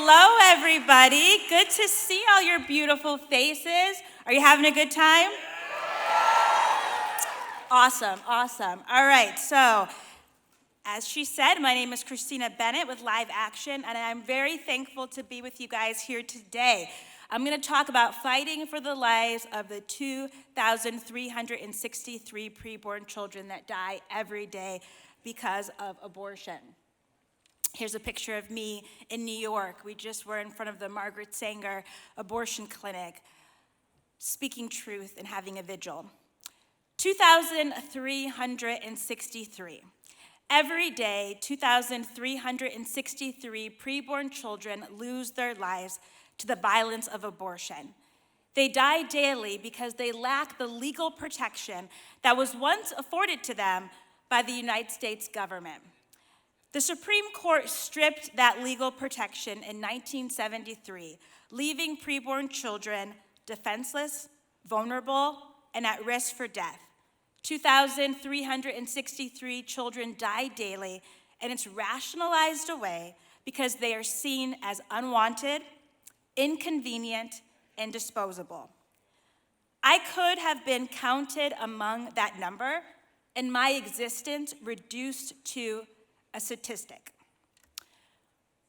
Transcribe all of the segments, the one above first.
Hello, everybody. Good to see all your beautiful faces. Are you having a good time? Awesome. All right, so as she said, my name is Christina Bennett with Live Action, and I'm very thankful to be with you guys here today. I'm going to talk about fighting for the lives of the 2,363 preborn children that die every day because of abortion. Here's a picture of me in New York. We just were in front of the Margaret Sanger abortion clinic, speaking truth and having a vigil. 2,363. Every day, 2,363 preborn children lose their lives to the violence of abortion. They die daily because they lack the legal protection that was once afforded to them by the United States government. The Supreme Court stripped that legal protection in 1973, leaving preborn children defenseless, vulnerable, and at risk for death. 2,363 children die daily, and it's rationalized away because they are seen as unwanted, inconvenient, and disposable. I could have been counted among that number, and my existence reduced to a statistic.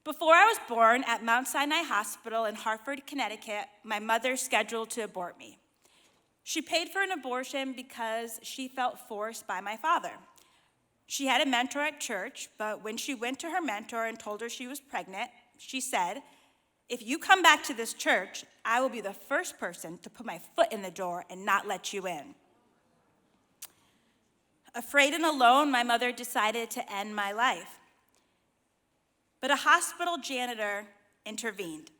Before I was born at Mount Sinai Hospital in Hartford, Connecticut, my mother scheduled to abort me. She paid for an abortion because she felt forced by my father. She had a mentor at church, but when she went to her mentor and told her she was pregnant, she said, "If you come back to this church, I will be the first person to put my foot in the door and not let you in." Afraid and alone, my mother decided to end my life. But a hospital janitor intervened.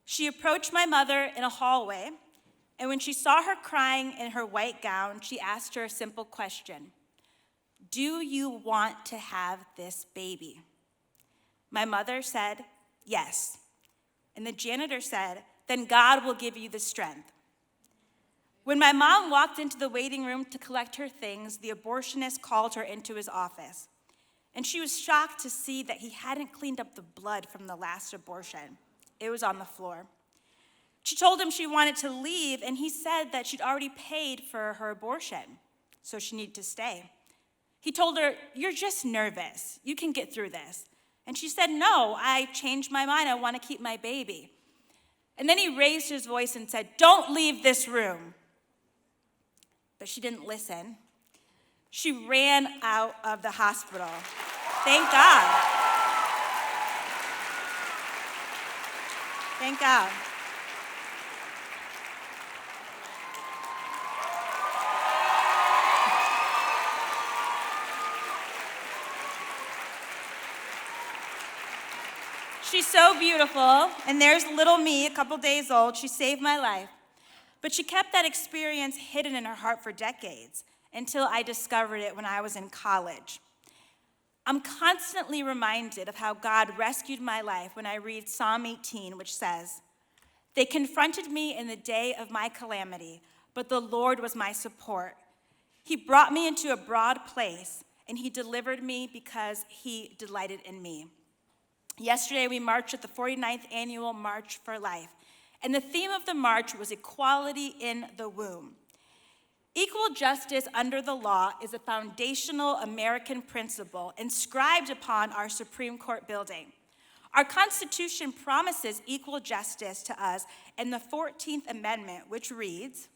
She approached my mother in a hallway, and when she saw her crying in her white gown, she asked her a simple question: "Do you want to have this baby?" My mother said, "Yes." And the janitor said, "Then God will give you the strength." When my mom walked into the waiting room to collect her things, the abortionist called her into his office. And she was shocked to see that he hadn't cleaned up the blood from the last abortion. It was on the floor. She told him she wanted to leave, and he said that she'd already paid for her abortion, so she needed to stay. He told her, "You're just nervous. You can get through this." And she said, "No, I changed my mind. I want to keep my baby." And then he raised his voice and said, "Don't leave this room." But she didn't listen. She ran out of the hospital. Thank God. Thank God. She's so beautiful, and there's little me, a couple days old. She saved my life. But she kept that experience hidden in her heart for decades until I discovered it when I was in college. I'm constantly reminded of how God rescued my life when I read Psalm 18, which says, "They confronted me in the day of my calamity, but the Lord was my support. He brought me into a broad place, and he delivered me because he delighted in me." Yesterday, we marched at the 49th Annual March for Life. And the theme of the march was equality in the womb. Equal justice under the law is a foundational American principle inscribed upon our Supreme Court building. Our Constitution promises equal justice to us in the 14th Amendment, which reads,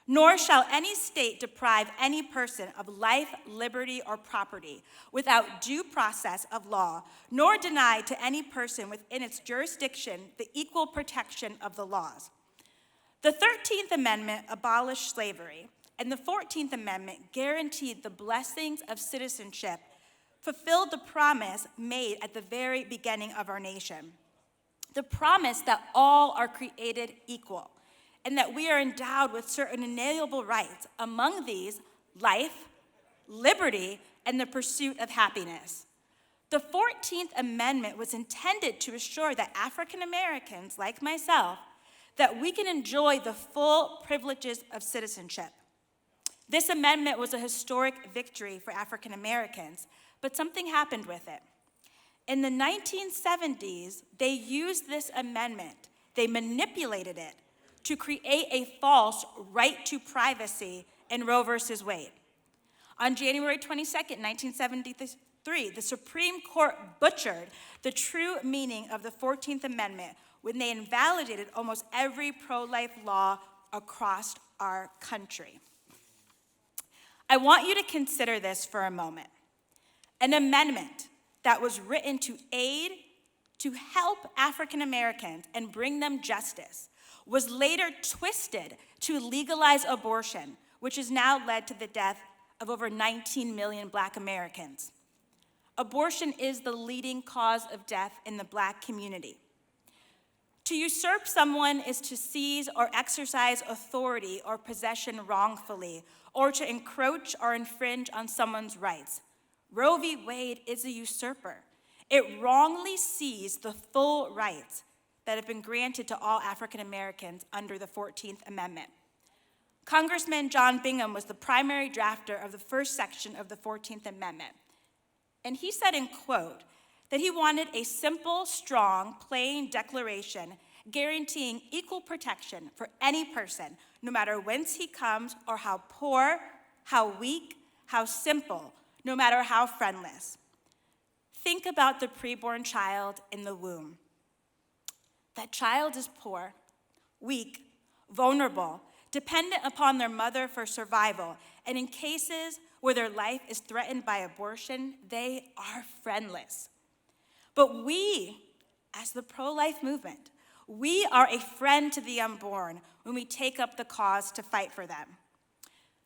"Nor shall any state deprive any person of life, liberty, or property without due process of law, nor deny to any person within its jurisdiction the equal protection of the laws." The 13th Amendment abolished slavery, and the 14th Amendment guaranteed the blessings of citizenship, fulfilled the promise made at the very beginning of our nation. The promise that all are created equal, and that we are endowed with certain inalienable rights, among these, life, liberty, and the pursuit of happiness. The 14th Amendment was intended to assure that African Americans, like myself, that we can enjoy the full privileges of citizenship. This amendment was a historic victory for African Americans, but something happened with it. In the 1970s, they used this amendment, they manipulated it to create a false right to privacy in Roe versus Wade. On January 22nd, 1973, the Supreme Court butchered the true meaning of the 14th Amendment when they invalidated almost every pro-life law across our country. I want you to consider this for a moment. An amendment that was written to aid, to help African Americans and bring them justice, was later twisted to legalize abortion, which has now led to the death of over 19 million Black Americans. Abortion is the leading cause of death in the Black community. To usurp someone is to seize or exercise authority or possession wrongfully, or to encroach or infringe on someone's rights. Roe v. Wade is a usurper. It wrongly seized the full rights that have been granted to all African Americans under the 14th Amendment. Congressman John Bingham was the primary drafter of the first section of the 14th Amendment. And he said in quote, that he wanted a simple, strong, plain declaration guaranteeing equal protection for any person, no matter whence he comes or how poor, how weak, how simple, no matter how friendless. Think about the preborn child in the womb. That child is poor, weak, vulnerable, dependent upon their mother for survival, and in cases where their life is threatened by abortion, they are friendless. But we, as the pro-life movement, we are a friend to the unborn when we take up the cause to fight for them.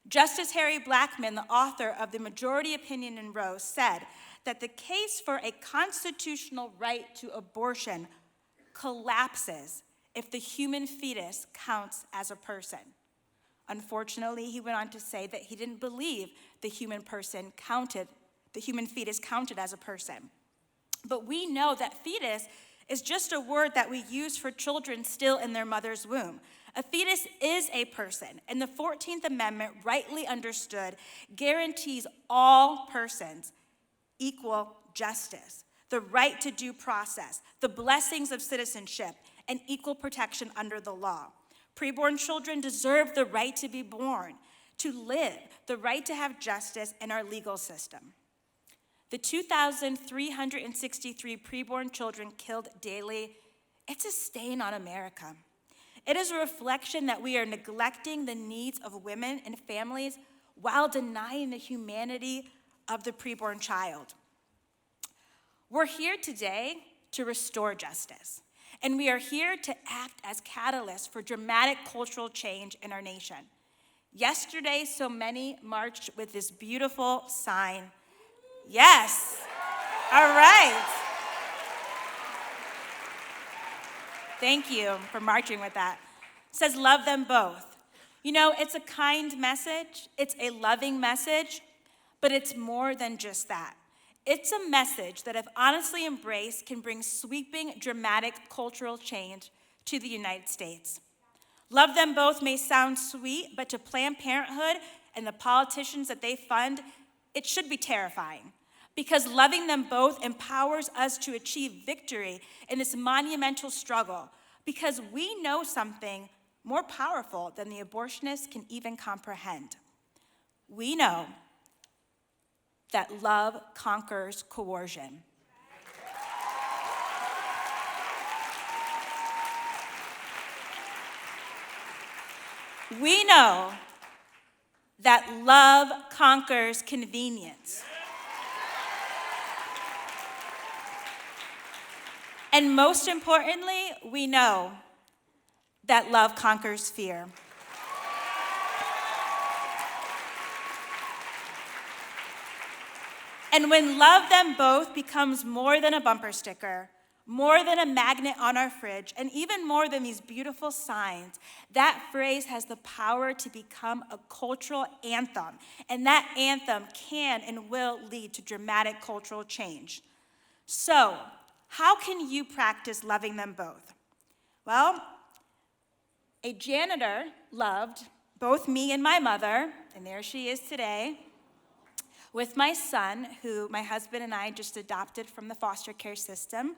Justice Harry Blackmun, the author of the majority opinion in Roe, said that the case for a constitutional right to abortion collapses if the human fetus counts as a person. Unfortunately, he went on to say that he didn't believe the human fetus counted as a person. But we know that fetus is just a word that we use for children still in their mother's womb. A fetus is a person, and the 14th Amendment, rightly understood, guarantees all persons equal justice, the right to due process, the blessings of citizenship, and equal protection under the law. Preborn children deserve the right to be born, to live, the right to have justice in our legal system. The 2,363 preborn children killed daily, it's a stain on America. It is a reflection that we are neglecting the needs of women and families while denying the humanity of the preborn child. We're here today to restore justice, and we are here to act as catalysts for dramatic cultural change in our nation. Yesterday, so many marched with this beautiful sign. Yes, all right. Thank you for marching with that. It says, love them both. You know, it's a kind message, it's a loving message, but it's more than just that. It's a message that, if honestly embraced, can bring sweeping, dramatic cultural change to the United States. Love them both may sound sweet, but to Planned Parenthood and the politicians that they fund, it should be terrifying, because loving them both empowers us to achieve victory in this monumental struggle, because we know something more powerful than the abortionists can even comprehend. We know that love conquers coercion. We know that love conquers convenience. And most importantly, we know that love conquers fear. And when love them both becomes more than a bumper sticker, more than a magnet on our fridge, and even more than these beautiful signs, that phrase has the power to become a cultural anthem. And that anthem can and will lead to dramatic cultural change. So, how can you practice loving them both? Well, a janitor loved both me and my mother, and there she is today, with my son, who my husband and I just adopted from the foster care system.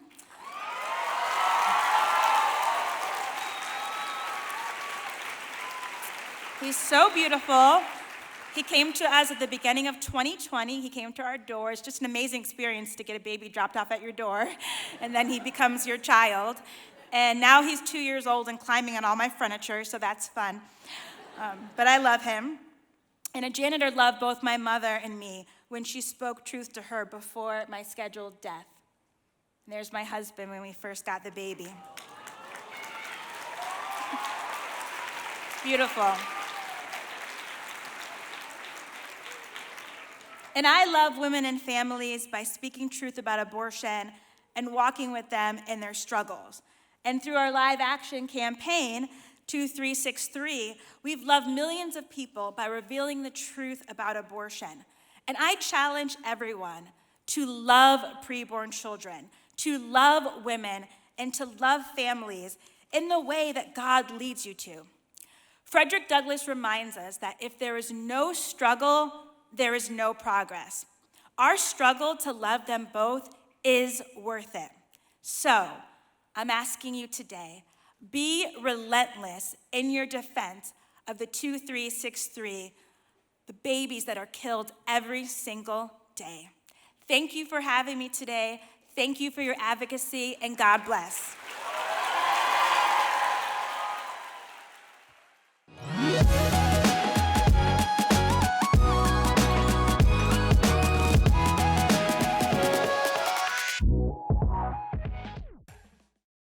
He's so beautiful. He came to us at the beginning of 2020. He came to our door. It's just an amazing experience to get a baby dropped off at your door, and then he becomes your child. And now he's 2 years old and climbing on all my furniture, so that's fun. But I love him. And a janitor loved both my mother and me when she spoke truth to her before my scheduled death. And there's my husband when we first got the baby. Beautiful. And I love women and families by speaking truth about abortion and walking with them in their struggles. And through our live action campaign, 2363, we've loved millions of people by revealing the truth about abortion. And I challenge everyone to love preborn children, to love women, and to love families in the way that God leads you to. Frederick Douglass reminds us that if there is no struggle, there is no progress. Our struggle to love them both is worth it. So, I'm asking you today, be relentless in your defense of the 2363, the babies that are killed every single day. Thank you for having me today. Thank you for your advocacy, and God bless.